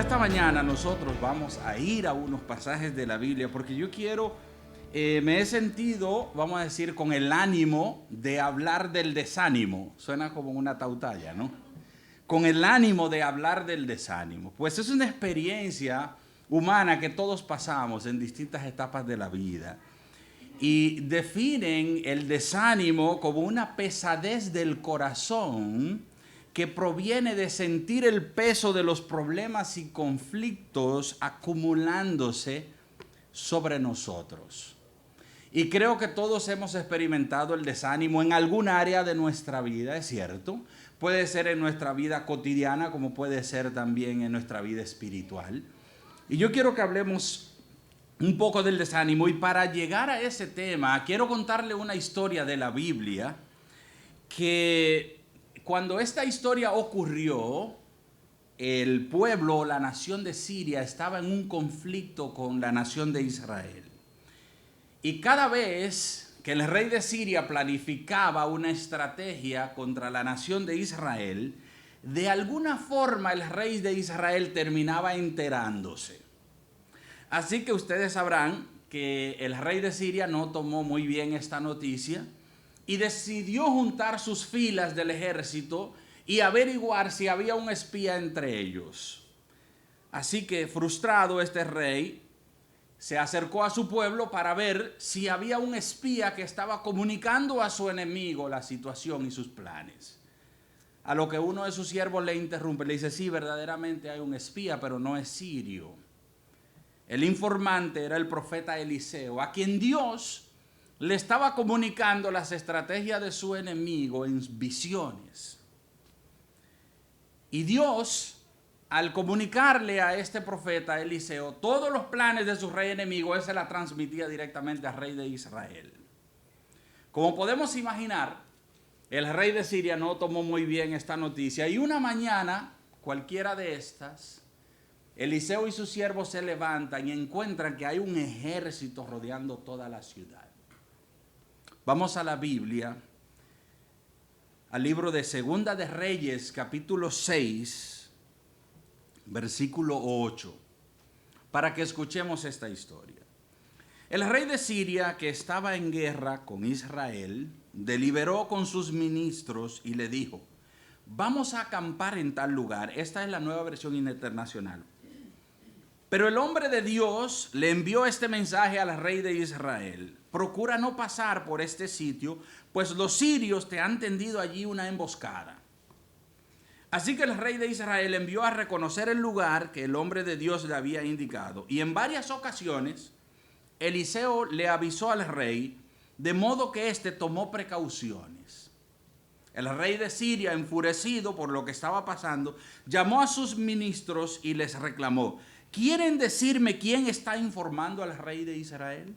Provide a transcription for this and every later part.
esta mañana nosotros vamos a ir a unos pasajes de la Biblia porque yo quiero, me he sentido, vamos a decir, con el ánimo de hablar del desánimo. Suena como una tautalla, ¿no? Con el ánimo de hablar del desánimo. Pues es una experiencia humana que todos pasamos en distintas etapas de la vida. Y definen el desánimo como una pesadez del corazón que proviene de sentir el peso de los problemas y conflictos acumulándose sobre nosotros. Y creo que todos hemos experimentado el desánimo en algún área de nuestra vida, ¿es cierto? Puede ser en nuestra vida cotidiana como puede ser también en nuestra vida espiritual. Y yo quiero que hablemos un poco del desánimo, y para llegar a ese tema quiero contarle una historia de la Biblia que cuando esta historia ocurrió, el pueblo o la nación de Siria estaba en un conflicto con la nación de Israel. Y cada vez que el rey de Siria planificaba una estrategia contra la nación de Israel, de alguna forma el rey de Israel terminaba enterándose. Así que ustedes sabrán que el rey de Siria no tomó muy bien esta noticia y decidió juntar sus filas del ejército y averiguar si había un espía entre ellos. Así que, frustrado, este rey se acercó a su pueblo para ver si había un espía que estaba comunicando a su enemigo la situación y sus planes. A lo que uno de sus siervos le interrumpe, le dice: sí, verdaderamente hay un espía, pero no es sirio. El informante era el profeta Eliseo, a quien Dios le estaba comunicando las estrategias de su enemigo en visiones. Y Dios, al comunicarle a este profeta Eliseo todos los planes de su rey enemigo, él se la transmitía directamente al rey de Israel. Como podemos imaginar, el rey de Siria no tomó muy bien esta noticia, y una mañana, cualquiera de estas, Eliseo y sus siervos se levantan y encuentran que hay un ejército rodeando toda la ciudad. Vamos a la Biblia, al libro de Segunda de Reyes, capítulo 6, versículo 8, para que escuchemos esta historia. El rey de Siria, que estaba en guerra con Israel, deliberó con sus ministros y le dijo: vamos a acampar en tal lugar. Esta es la Nueva Versión Internacional. Pero el hombre de Dios le envió este mensaje al rey de Israel: procura no pasar por este sitio, pues los sirios te han tendido allí una emboscada. Así que el rey de Israel envió a reconocer el lugar que el hombre de Dios le había indicado. Y en varias ocasiones Eliseo le avisó al rey, de modo que éste tomó precauciones. El rey de Siria, enfurecido por lo que estaba pasando, llamó a sus ministros y les reclamó: ¿quieren decirme quién está informando al rey de Israel?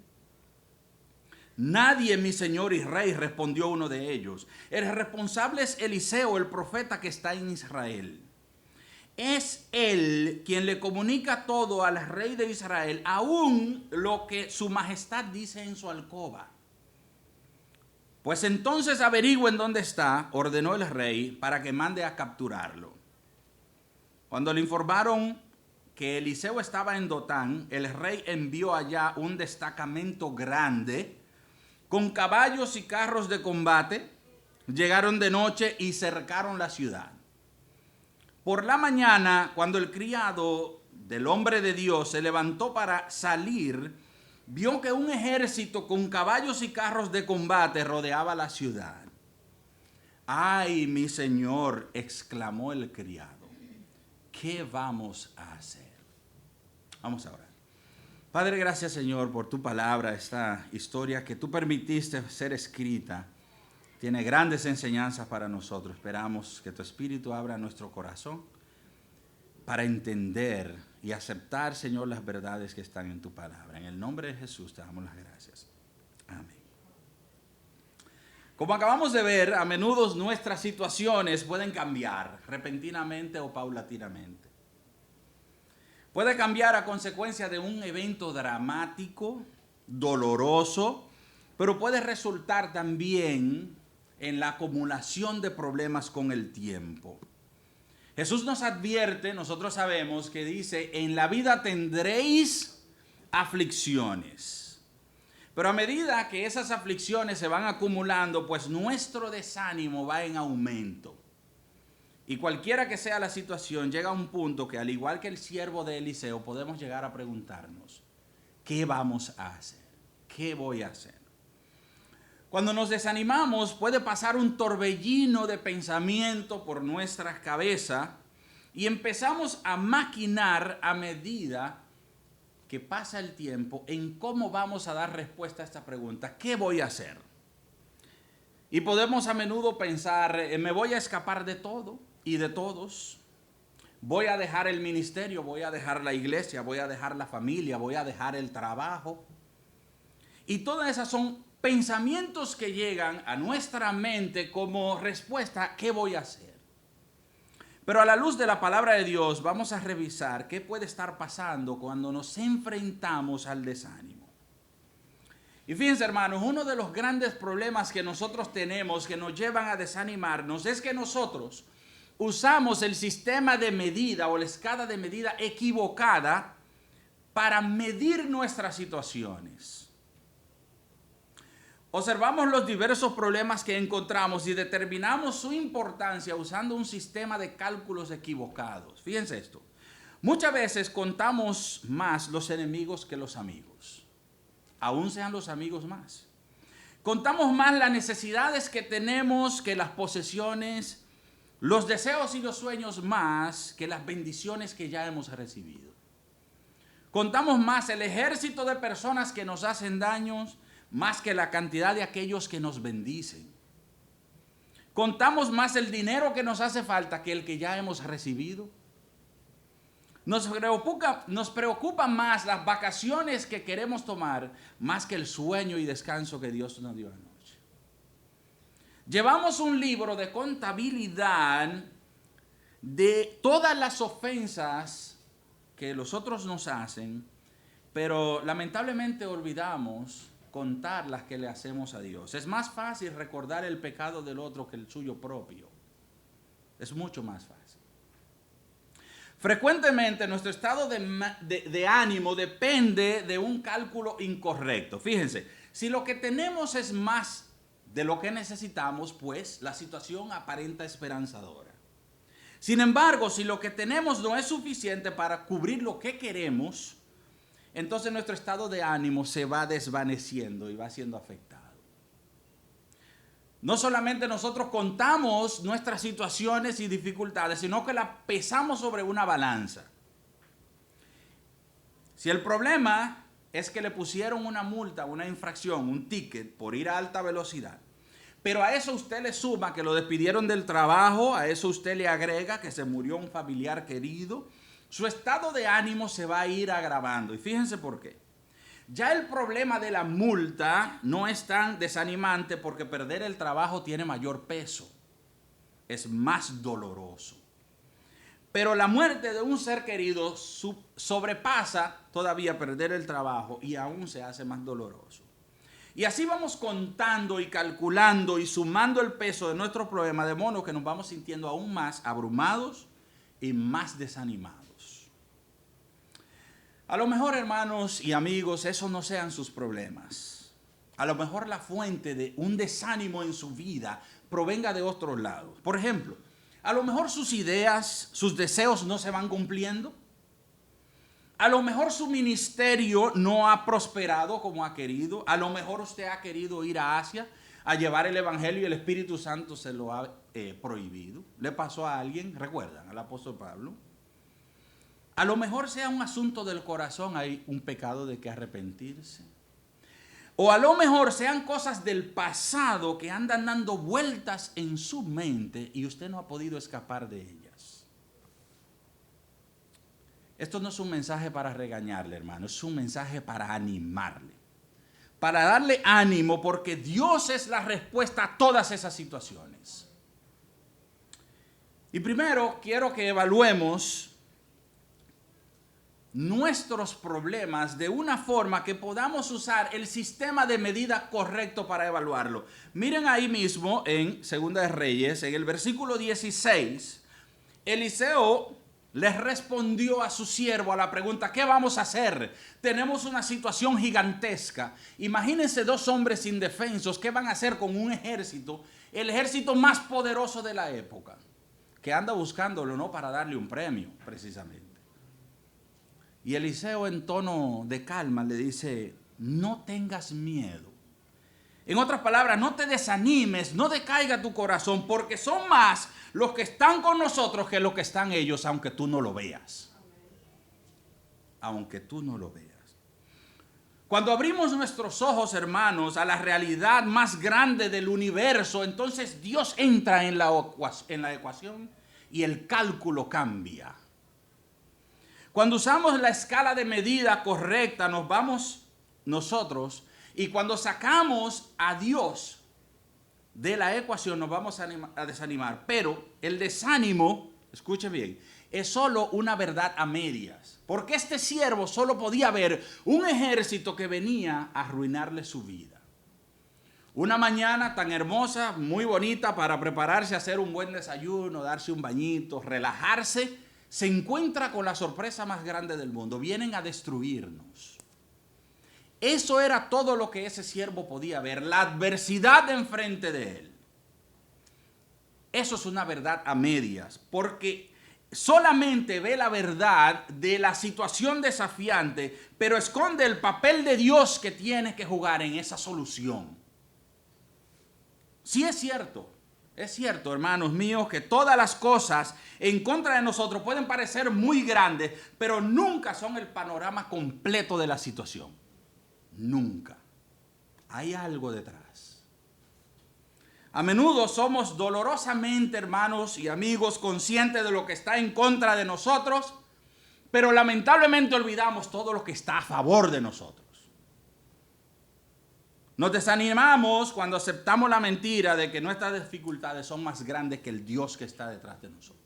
Nadie, mi señor y rey, respondió uno de ellos. El responsable es Eliseo, el profeta que está en Israel. Es él quien le comunica todo al rey de Israel, aún lo que su majestad dice en su alcoba. Pues entonces averigüen dónde está, ordenó el rey, para que mande a capturarlo. Cuando le informaron que Eliseo estaba en Dotán, el rey envió allá un destacamento grande con caballos y carros de combate. Llegaron de noche y cercaron la ciudad. Por la mañana, cuando el criado del hombre de Dios se levantó para salir, vio que un ejército con caballos y carros de combate rodeaba la ciudad. ¡Ay, mi señor!, exclamó el criado. ¿Qué vamos a hacer? Vamos a orar. Padre, gracias, Señor, por tu palabra. Esta historia que tú permitiste ser escrita tiene grandes enseñanzas para nosotros. Esperamos que tu Espíritu abra nuestro corazón para entender y aceptar, Señor, las verdades que están en tu palabra. En el nombre de Jesús te damos las gracias. Amén. Como acabamos de ver, a menudo nuestras situaciones pueden cambiar repentinamente o paulatinamente. Puede cambiar a consecuencia de un evento dramático, doloroso, pero puede resultar también en la acumulación de problemas con el tiempo. Jesús nos advierte, nosotros sabemos que dice, en la vida tendréis aflicciones. Pero a medida que esas aflicciones se van acumulando, pues nuestro desánimo va en aumento. Y cualquiera que sea la situación, llega a un punto que al igual que el siervo de Eliseo, podemos llegar a preguntarnos, ¿qué vamos a hacer? ¿Qué voy a hacer? Cuando nos desanimamos puede pasar un torbellino de pensamiento por nuestra cabeza y empezamos a maquinar a medida que pasa el tiempo en cómo vamos a dar respuesta a esta pregunta, ¿qué voy a hacer? Y podemos a menudo pensar, me voy a escapar de todo y de todos, voy a dejar el ministerio, voy a dejar la iglesia, voy a dejar la familia, voy a dejar el trabajo. Y todas esas son pensamientos que llegan a nuestra mente como respuesta, ¿qué voy a hacer? Pero a la luz de la palabra de Dios vamos a revisar qué puede estar pasando cuando nos enfrentamos al desánimo. Y fíjense, hermanos, uno de los grandes problemas que nosotros tenemos que nos llevan a desanimarnos es que nosotros usamos el sistema de medida o la escala de medida equivocada para medir nuestras situaciones. Observamos los diversos problemas que encontramos y determinamos su importancia usando un sistema de cálculos equivocados. Fíjense esto. Muchas veces contamos más los enemigos que los amigos. Aún sean los amigos más. Contamos más las necesidades que tenemos que las posesiones, los deseos y los sueños más que las bendiciones que ya hemos recibido. Contamos más el ejército de personas que nos hacen daños más que la cantidad de aquellos que nos bendicen. Contamos más el dinero que nos hace falta que el que ya hemos recibido. Nos preocupa más las vacaciones que queremos tomar, más que el sueño y descanso que Dios nos dio anoche. Llevamos un libro de contabilidad de todas las ofensas que los otros nos hacen, pero lamentablemente olvidamos contar las que le hacemos a Dios. Es más fácil recordar el pecado del otro que el suyo propio. Es mucho más fácil. Frecuentemente nuestro estado de ánimo depende de un cálculo incorrecto. Fíjense, si lo que tenemos es más de lo que necesitamos, pues la situación aparenta esperanzadora. Sin embargo, si lo que tenemos no es suficiente para cubrir lo que queremos, entonces nuestro estado de ánimo se va desvaneciendo y va siendo afectado. No solamente nosotros contamos nuestras situaciones y dificultades, sino que las pesamos sobre una balanza. Si el problema es que le pusieron una multa, una infracción, un ticket por ir a alta velocidad, pero a eso usted le suma que lo despidieron del trabajo, a eso usted le agrega que se murió un familiar querido, su estado de ánimo se va a ir agravando. Y fíjense por qué. Ya el problema de la multa no es tan desanimante porque perder el trabajo tiene mayor peso. Es más doloroso. Pero la muerte de un ser querido sobrepasa todavía perder el trabajo y aún se hace más doloroso. Y así vamos contando y calculando y sumando el peso de nuestro problema, de modo que nos vamos sintiendo aún más abrumados y más desanimados. A lo mejor, hermanos y amigos, esos no sean sus problemas. A lo mejor la fuente de un desánimo en su vida provenga de otros lados. Por ejemplo, a lo mejor sus ideas, sus deseos no se van cumpliendo. A lo mejor su ministerio no ha prosperado como ha querido. A lo mejor usted ha querido ir a Asia a llevar el evangelio y el Espíritu Santo se lo ha prohibido. Le pasó a alguien, recuerdan, al apóstol Pablo. A lo mejor sea un asunto del corazón, hay un pecado de que arrepentirse. O a lo mejor sean cosas del pasado que andan dando vueltas en su mente y usted no ha podido escapar de ellas. Esto no es un mensaje para regañarle, hermano, es un mensaje para animarle. Para darle ánimo porque Dios es la respuesta a todas esas situaciones. Y primero quiero que evaluemos nuestros problemas de una forma que podamos usar el sistema de medida correcto para evaluarlo. Miren ahí mismo en Segunda de Reyes, en el versículo 16, Eliseo les respondió a su siervo a la pregunta: ¿qué vamos a hacer? Tenemos una situación gigantesca. Imagínense dos hombres indefensos. ¿Qué van a hacer con un ejército? El ejército más poderoso de la época, que anda buscándolo, no para darle un premio, precisamente. Y Eliseo, en tono de calma, le dice: no tengas miedo. En otras palabras, no te desanimes, no decaiga tu corazón, porque son más los que están con nosotros que los que están ellos, aunque tú no lo veas. Aunque tú no lo veas. Cuando abrimos nuestros ojos, hermanos, a la realidad más grande del universo, entonces Dios entra en la ecuación y el cálculo cambia. Cuando usamos la escala de medida correcta, nos vamos nosotros. Y cuando sacamos a Dios de la ecuación, nos vamos a desanimar. Pero el desánimo, escuche bien, es solo una verdad a medias. Porque este siervo solo podía ver un ejército que venía a arruinarle su vida. Una mañana tan hermosa, muy bonita para prepararse a hacer un buen desayuno, darse un bañito, relajarse, se encuentra con la sorpresa más grande del mundo. Vienen a destruirnos. Eso era todo lo que ese siervo podía ver, la adversidad enfrente de él. Eso es una verdad a medias, porque solamente ve la verdad de la situación desafiante, pero esconde el papel de Dios que tiene que jugar en esa solución. Sí es cierto, hermanos míos, que todas las cosas en contra de nosotros pueden parecer muy grandes, pero nunca son el panorama completo de la situación. Nunca. Hay algo detrás. A menudo somos dolorosamente, hermanos y amigos, conscientes de lo que está en contra de nosotros, pero lamentablemente olvidamos todo lo que está a favor de nosotros. Nos desanimamos cuando aceptamos la mentira de que nuestras dificultades son más grandes que el Dios que está detrás de nosotros.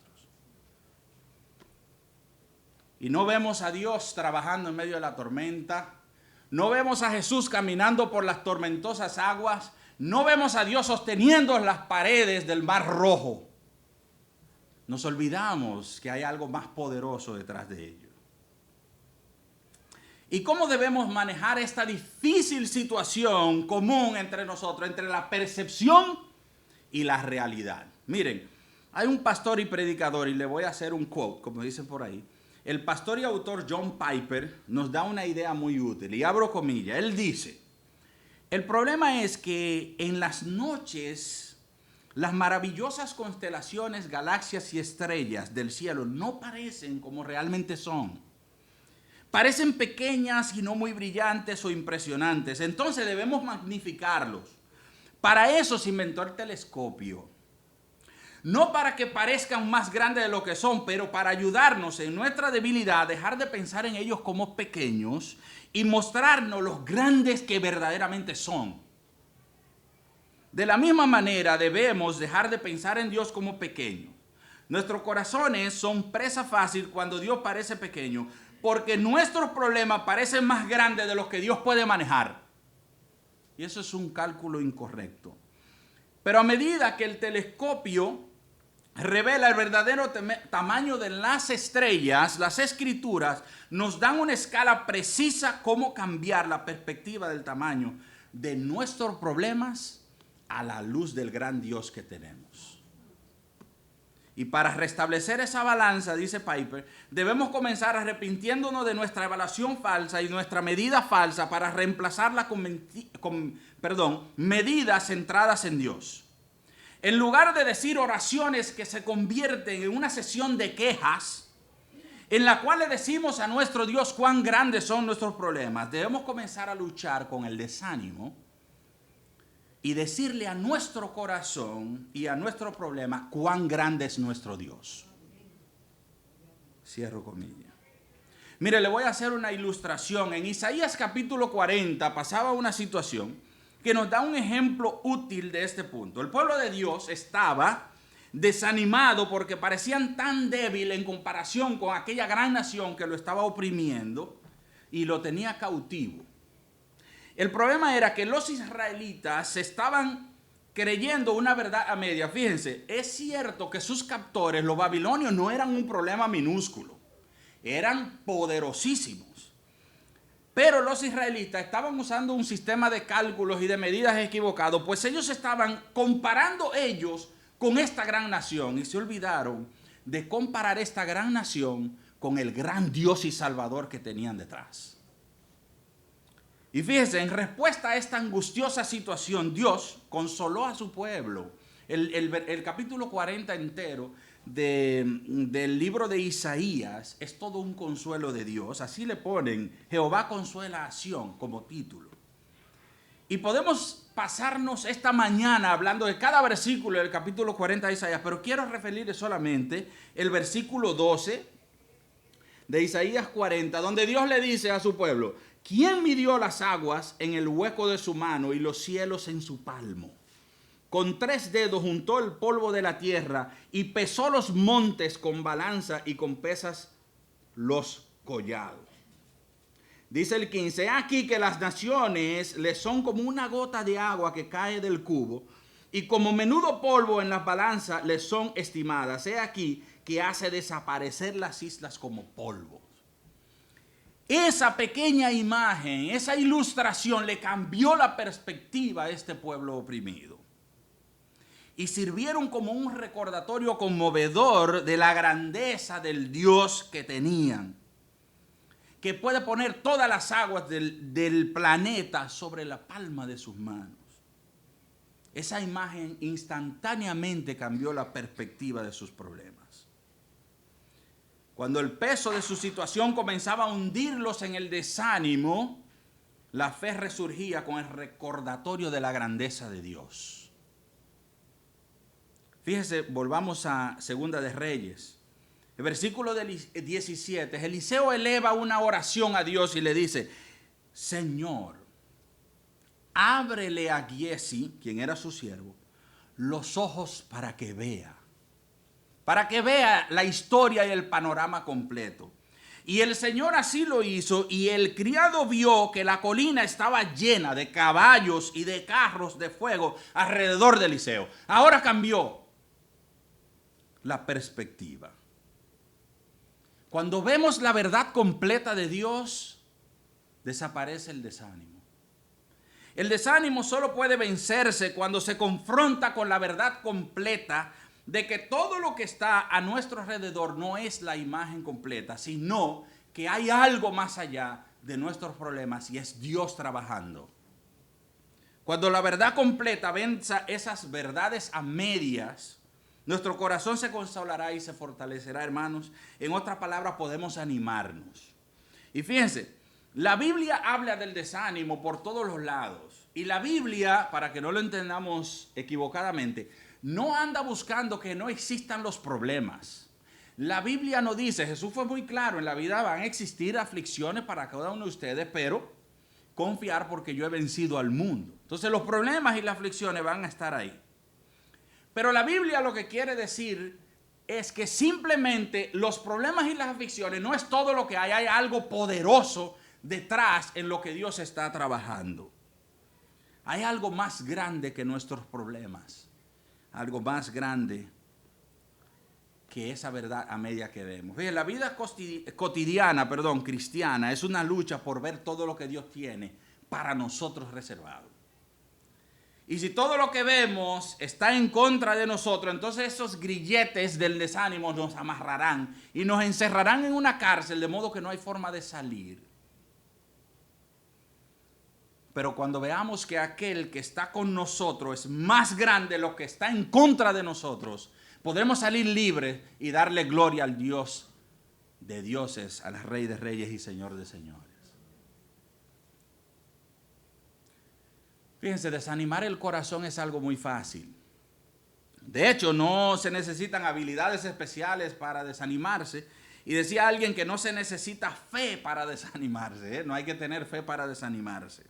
Y no vemos a Dios trabajando en medio de la tormenta. No vemos a Jesús caminando por las tormentosas aguas. No vemos a Dios sosteniendo las paredes del Mar Rojo. Nos olvidamos que hay algo más poderoso detrás de ello. ¿Y cómo debemos manejar esta difícil situación común entre nosotros, entre la percepción y la realidad? Miren, hay un pastor y predicador, y le voy a hacer un quote, como dicen por ahí. El pastor y autor John Piper nos da una idea muy útil, y abro comillas. Él dice: el problema es que en las noches las maravillosas constelaciones, galaxias y estrellas del cielo no parecen como realmente son. Parecen pequeñas y no muy brillantes o impresionantes. Entonces debemos magnificarlos. Para eso se inventó el telescopio. No para que parezcan más grandes de lo que son, pero para ayudarnos en nuestra debilidad a dejar de pensar en ellos como pequeños y mostrarnos los grandes que verdaderamente son. De la misma manera debemos dejar de pensar en Dios como pequeño. Nuestros corazones son presa fácil cuando Dios parece pequeño, porque nuestros problemas parecen más grandes de los que Dios puede manejar. Y eso es un cálculo incorrecto. Pero a medida que el telescopio revela el verdadero tamaño de las estrellas, las escrituras nos dan una escala precisa cómo cambiar la perspectiva del tamaño de nuestros problemas a la luz del gran Dios que tenemos. Y para restablecer esa balanza, dice Piper, debemos comenzar arrepintiéndonos de nuestra evaluación falsa y nuestra medida falsa para reemplazarla con medidas centradas en Dios. En lugar de decir oraciones que se convierten en una sesión de quejas, en la cual le decimos a nuestro Dios cuán grandes son nuestros problemas, debemos comenzar a luchar con el desánimo y decirle a nuestro corazón y a nuestro problema cuán grande es nuestro Dios. Cierro comillas. Mire, le voy a hacer una ilustración. En Isaías capítulo 40 pasaba una situación que nos da un ejemplo útil de este punto. El pueblo de Dios estaba desanimado porque parecían tan débil en comparación con aquella gran nación que lo estaba oprimiendo y lo tenía cautivo. El problema era que los israelitas estaban creyendo una verdad a media. Fíjense, es cierto que sus captores, los babilonios, no eran un problema minúsculo, eran poderosísimos. Pero los israelitas estaban usando un sistema de cálculos y de medidas equivocados, pues ellos estaban comparando ellos con esta gran nación y se olvidaron de comparar esta gran nación con el gran Dios y Salvador que tenían detrás. Y fíjense, en respuesta a esta angustiosa situación, Dios consoló a su pueblo. El capítulo 40 entero del libro de Isaías es todo un consuelo de Dios. Así le ponen, Jehová consuela a Sión como título. Y podemos pasarnos esta mañana hablando de cada versículo del capítulo 40 de Isaías, pero quiero referirle solamente el versículo 12 de Isaías 40, donde Dios le dice a su pueblo: ¿quién midió las aguas en el hueco de su mano y los cielos en su palmo? Con 3 dedos juntó el polvo de la tierra y pesó los montes con balanza y con pesas los collados. Dice el 15, aquí que las naciones le son como una gota de agua que cae del cubo, y como menudo polvo en las balanzas le son estimadas. He aquí que hace desaparecer las islas como polvo. Esa pequeña imagen, esa ilustración le cambió la perspectiva a este pueblo oprimido. Y sirvieron como un recordatorio conmovedor de la grandeza del Dios que tenían, que puede poner todas las aguas del planeta sobre la palma de sus manos. Esa imagen instantáneamente cambió la perspectiva de sus problemas. Cuando el peso de su situación comenzaba a hundirlos en el desánimo, la fe resurgía con el recordatorio de la grandeza de Dios. Fíjese, volvamos a Segunda de Reyes. El versículo 17, Eliseo eleva una oración a Dios y le dice: Señor, ábrele a Giesi, quien era su siervo, los ojos para que vea la historia y el panorama completo. Y el Señor así lo hizo, y el criado vio que la colina estaba llena de caballos y de carros de fuego alrededor de Eliseo. Ahora cambió la perspectiva. Cuando vemos la verdad completa de Dios, desaparece el desánimo. El desánimo solo puede vencerse cuando se confronta con la verdad completa de que todo lo que está a nuestro alrededor no es la imagen completa, sino que hay algo más allá de nuestros problemas y es Dios trabajando. Cuando la verdad completa venza esas verdades a medias, nuestro corazón se consolará y se fortalecerá, hermanos. En otras palabras, podemos animarnos. Y fíjense, la Biblia habla del desánimo por todos los lados. Y la Biblia, para que no lo entendamos equivocadamente, no anda buscando que no existan los problemas. La Biblia no dice, Jesús fue muy claro, en la vida van a existir aflicciones para cada uno de ustedes, pero confiar porque yo he vencido al mundo. Entonces los problemas y las aflicciones van a estar ahí. Pero la Biblia lo que quiere decir es que simplemente los problemas y las aflicciones no es todo lo que hay algo poderoso detrás en lo que Dios está trabajando. Hay algo más grande que nuestros problemas, algo más grande que esa verdad a media que vemos. Fíjense, la vida cotidiana, cristiana, es una lucha por ver todo lo que Dios tiene para nosotros reservado. Y si todo lo que vemos está en contra de nosotros, entonces esos grilletes del desánimo nos amarrarán y nos encerrarán en una cárcel, de modo que no hay forma de salir. Pero cuando veamos que aquel que está con nosotros es más grande de lo que está en contra de nosotros, podremos salir libres y darle gloria al Dios de dioses, al Rey de reyes y Señor de señores. Fíjense, desanimar el corazón es algo muy fácil. De hecho, no se necesitan habilidades especiales para desanimarse. Y decía alguien que no se necesita fe para desanimarse, ¿eh? No hay que tener fe para desanimarse.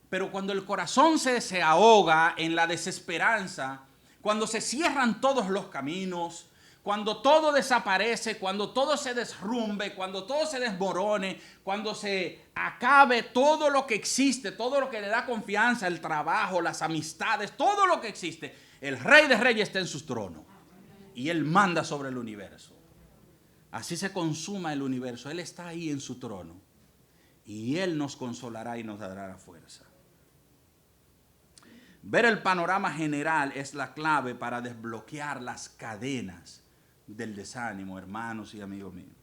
Pero cuando el corazón se ahoga en la desesperanza, cuando se cierran todos los caminos, cuando todo desaparece, cuando todo se derrumbe, cuando todo se desmorone, cuando se acabe todo lo que existe, todo lo que le da confianza, el trabajo, las amistades, todo lo que existe, el Rey de Reyes está en su trono y Él manda sobre el universo. Así se consuma el universo, Él está ahí en su trono y Él nos consolará y nos dará la fuerza. Ver el panorama general es la clave para desbloquear las cadenas del desánimo, hermanos y amigos míos.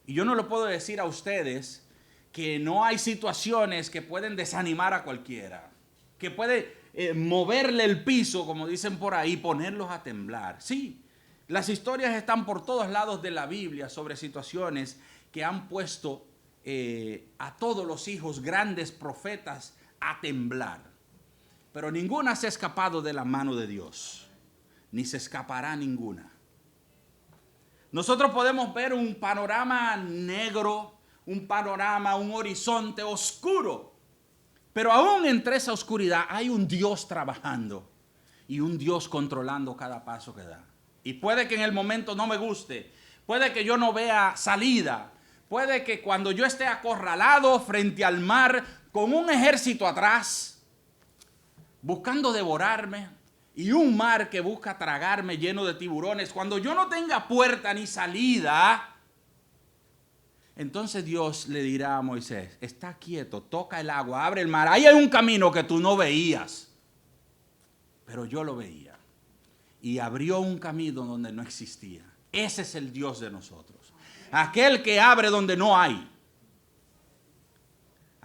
Y yo no le puedo decir a ustedes que no hay situaciones que pueden desanimar a cualquiera, que puede moverle el piso, como dicen por ahí, ponerlos a temblar. Sí, las historias están por todos lados de la Biblia sobre situaciones que han puesto a todos los hijos, grandes profetas, a temblar. Pero ninguna se ha escapado de la mano de Dios, ni se escapará ninguna. Nosotros podemos ver un panorama negro, un panorama, un horizonte oscuro, pero aún entre esa oscuridad hay un Dios trabajando y un Dios controlando cada paso que da. Y puede que en el momento no me guste, puede que yo no vea salida, puede que cuando yo esté acorralado frente al mar con un ejército atrás, buscando devorarme, y un mar que busca tragarme lleno de tiburones, cuando yo no tenga puerta ni salida, entonces Dios le dirá a Moisés, está quieto, toca el agua, abre el mar, ahí hay un camino que tú no veías, pero yo lo veía, y abrió un camino donde no existía. Ese es el Dios de nosotros, aquel que abre donde no hay.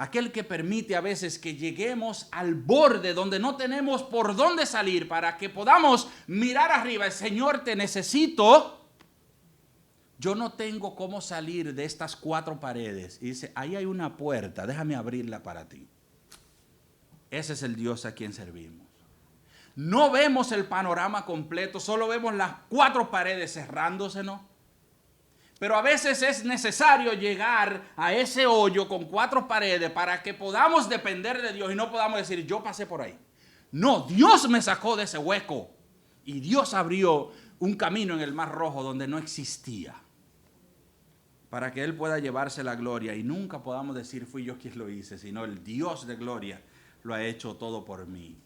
Aquel que permite a veces que lleguemos al borde donde no tenemos por dónde salir para que podamos mirar arriba. El Señor, te necesito. Yo no tengo cómo salir de estas 4 paredes. Y dice, ahí hay una puerta, déjame abrirla para ti. Ese es el Dios a quien servimos. No vemos el panorama completo, solo vemos las 4 paredes cerrándose, ¿no? Pero a veces es necesario llegar a ese hoyo con 4 paredes para que podamos depender de Dios y no podamos decir, yo pasé por ahí. No, Dios me sacó de ese hueco y Dios abrió un camino en el Mar Rojo donde no existía para que Él pueda llevarse la gloria y nunca podamos decir, fui yo quien lo hice, sino el Dios de gloria lo ha hecho todo por mí.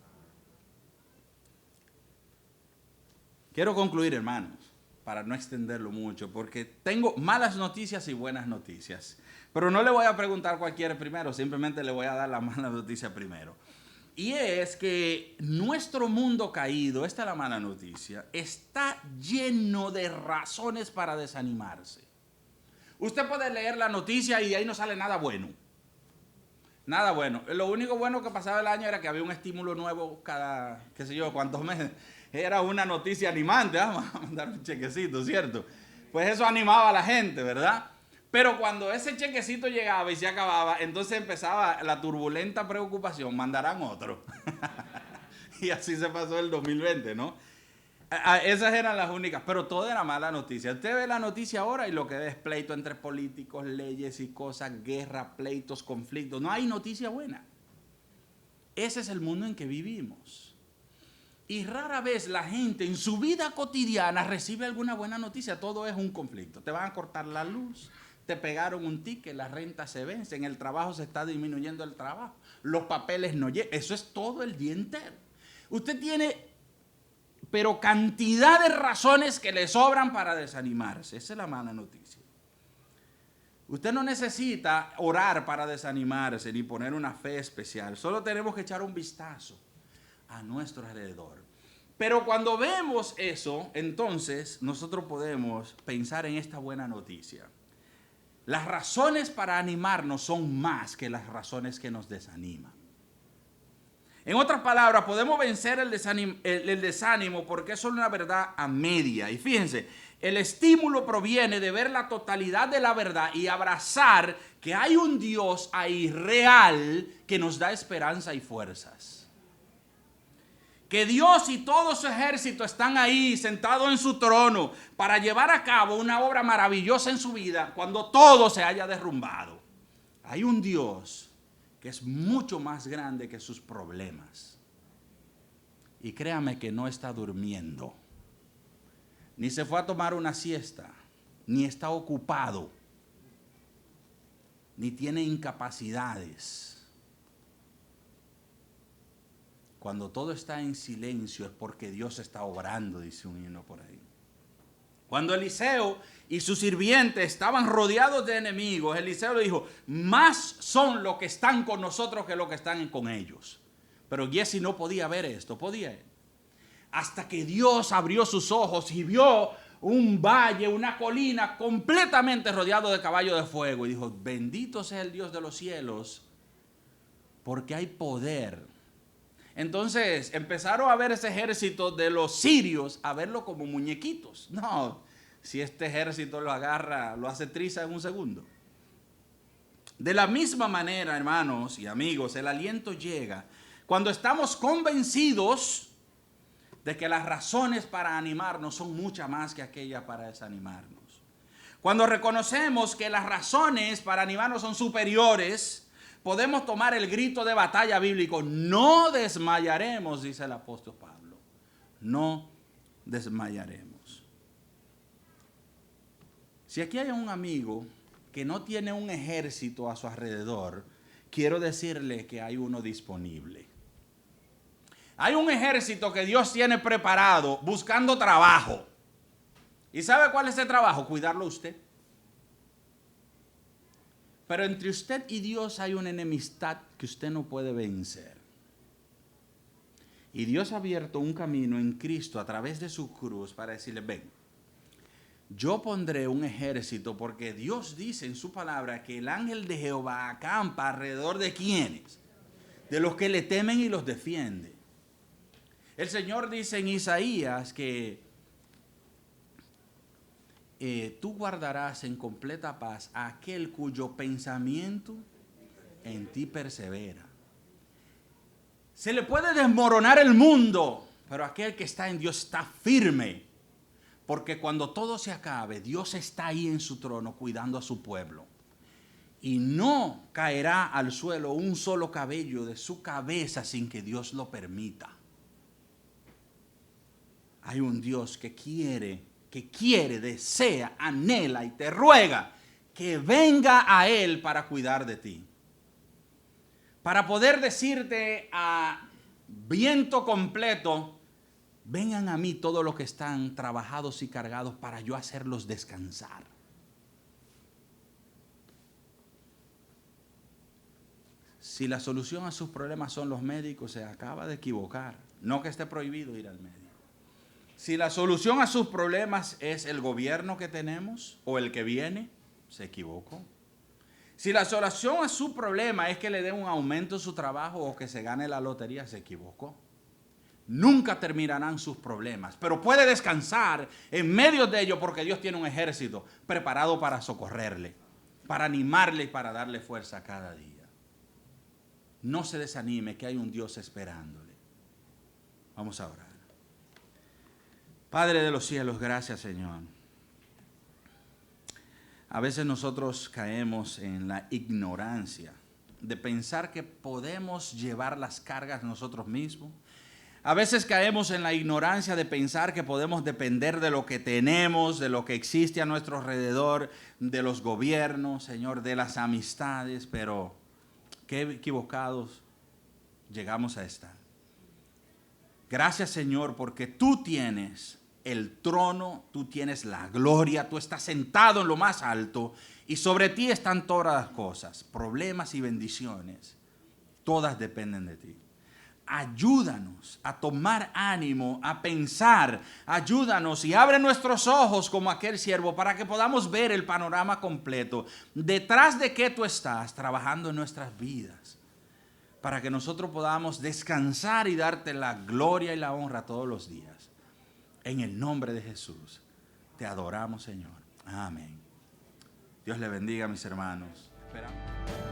Quiero concluir, hermanos, para no extenderlo mucho, porque tengo malas noticias y buenas noticias. Pero no le voy a preguntar cualquiera primero, simplemente le voy a dar la mala noticia primero. Y es que nuestro mundo caído, esta es la mala noticia, está lleno de razones para desanimarse. Usted puede leer la noticia y ahí no sale nada bueno. Nada bueno. Lo único bueno que pasaba el año era que había un estímulo nuevo cada, qué sé yo, cuántos meses. Era una noticia animante, vamos a mandar un chequecito, ¿cierto? Pues eso animaba a la gente, ¿verdad? Pero cuando ese chequecito llegaba y se acababa, entonces empezaba la turbulenta preocupación, mandarán otro. Y así se pasó el 2020, ¿no? Esas eran las únicas, pero todo era mala noticia. Usted ve la noticia ahora y lo que es pleito entre políticos, leyes y cosas, guerra, pleitos, conflictos. No hay noticia buena. Ese es el mundo en que vivimos. Y rara vez la gente en su vida cotidiana recibe alguna buena noticia. Todo es un conflicto. Te van a cortar la luz, te pegaron un ticket, la renta se vence, en el trabajo se está disminuyendo el trabajo, los papeles no llegan. Eso es todo el día entero. Usted tiene, pero cantidad de razones que le sobran para desanimarse. Esa es la mala noticia. Usted no necesita orar para desanimarse ni poner una fe especial. Solo tenemos que echar un vistazo a nuestro alrededor. Pero cuando vemos eso, entonces nosotros podemos pensar en esta buena noticia. Las razones para animarnos son más que las razones que nos desaniman. En otras palabras, podemos vencer el desánimo porque eso es una verdad a media. Y fíjense, el estímulo proviene de ver la totalidad de la verdad y abrazar que hay un Dios ahí real que nos da esperanza y fuerzas. Que Dios y todo su ejército están ahí sentados en su trono para llevar a cabo una obra maravillosa en su vida cuando todo se haya derrumbado. Hay un Dios que es mucho más grande que sus problemas. Y créame que no está durmiendo. ni se fue a tomar una siesta, ni está ocupado, ni tiene incapacidades. Cuando todo está en silencio es porque Dios está obrando, dice un himno por ahí. Cuando Eliseo y sus sirvientes estaban rodeados de enemigos, Eliseo le dijo, más son los que están con nosotros que los que están con ellos. Pero Giezi no podía ver esto, podía él. Hasta que Dios abrió sus ojos y vio un valle, una colina completamente rodeado de caballos de fuego. Y dijo, bendito sea el Dios de los cielos, porque hay poder. Entonces empezaron a ver ese ejército de los sirios, a verlo como muñequitos. No, si este ejército lo agarra, lo hace triza en un segundo. De la misma manera, hermanos y amigos, el aliento llega cuando estamos convencidos de que las razones para animarnos son muchas más que aquellas para desanimarnos. Cuando reconocemos que las razones para animarnos son superiores, podemos tomar el grito de batalla bíblico. No desmayaremos, dice el apóstol Pablo. No desmayaremos. Si aquí hay un amigo que no tiene un ejército a su alrededor, quiero decirle que hay uno disponible. Hay un ejército que Dios tiene preparado buscando trabajo. ¿Y sabe cuál es ese trabajo? Cuidarlo a usted. Pero entre usted y Dios hay una enemistad que usted no puede vencer. Y Dios ha abierto un camino en Cristo a través de su cruz para decirle, ven, yo pondré un ejército porque Dios dice en su palabra que el ángel de Jehová acampa alrededor de ¿quiénes? De los que le temen y los defiende. El Señor dice en Isaías que tú guardarás en completa paz a aquel cuyo pensamiento en ti persevera. Se le puede desmoronar el mundo, pero aquel que está en Dios está firme. Porque cuando todo se acabe, Dios está ahí en su trono cuidando a su pueblo. Y no caerá al suelo un solo cabello de su cabeza sin que Dios lo permita. Hay un Dios que quiere, desea, anhela y te ruega que venga a Él para cuidar de ti. Para poder decirte a viento completo, vengan a mí todos los que están trabajados y cargados para yo hacerlos descansar. Si la solución a sus problemas son los médicos, se acaba de equivocar. No que esté prohibido ir al médico. Si la solución a sus problemas es el gobierno que tenemos o el que viene, se equivocó. Si la solución a su problema es que le den un aumento en su trabajo o que se gane la lotería, se equivocó. Nunca terminarán sus problemas, pero puede descansar en medio de ellos porque Dios tiene un ejército preparado para socorrerle, para animarle y para darle fuerza cada día. No se desanime, que hay un Dios esperándole. Vamos a orar. Padre de los cielos, gracias, Señor. A veces nosotros caemos en la ignorancia de pensar que podemos llevar las cargas nosotros mismos. A veces caemos en la ignorancia de pensar que podemos depender de lo que tenemos, de lo que existe a nuestro alrededor, de los gobiernos, Señor, de las amistades, pero qué equivocados llegamos a estar. Gracias, Señor, porque tú tienes el trono, tú tienes la gloria, tú estás sentado en lo más alto y sobre ti están todas las cosas, problemas y bendiciones, todas dependen de ti. Ayúdanos a tomar ánimo, a pensar, ayúdanos y abre nuestros ojos como aquel siervo para que podamos ver el panorama completo, detrás de qué tú estás trabajando en nuestras vidas, para que nosotros podamos descansar y darte la gloria y la honra todos los días. En el nombre de Jesús, te adoramos, Señor. Amén. Dios le bendiga, mis hermanos. Esperamos.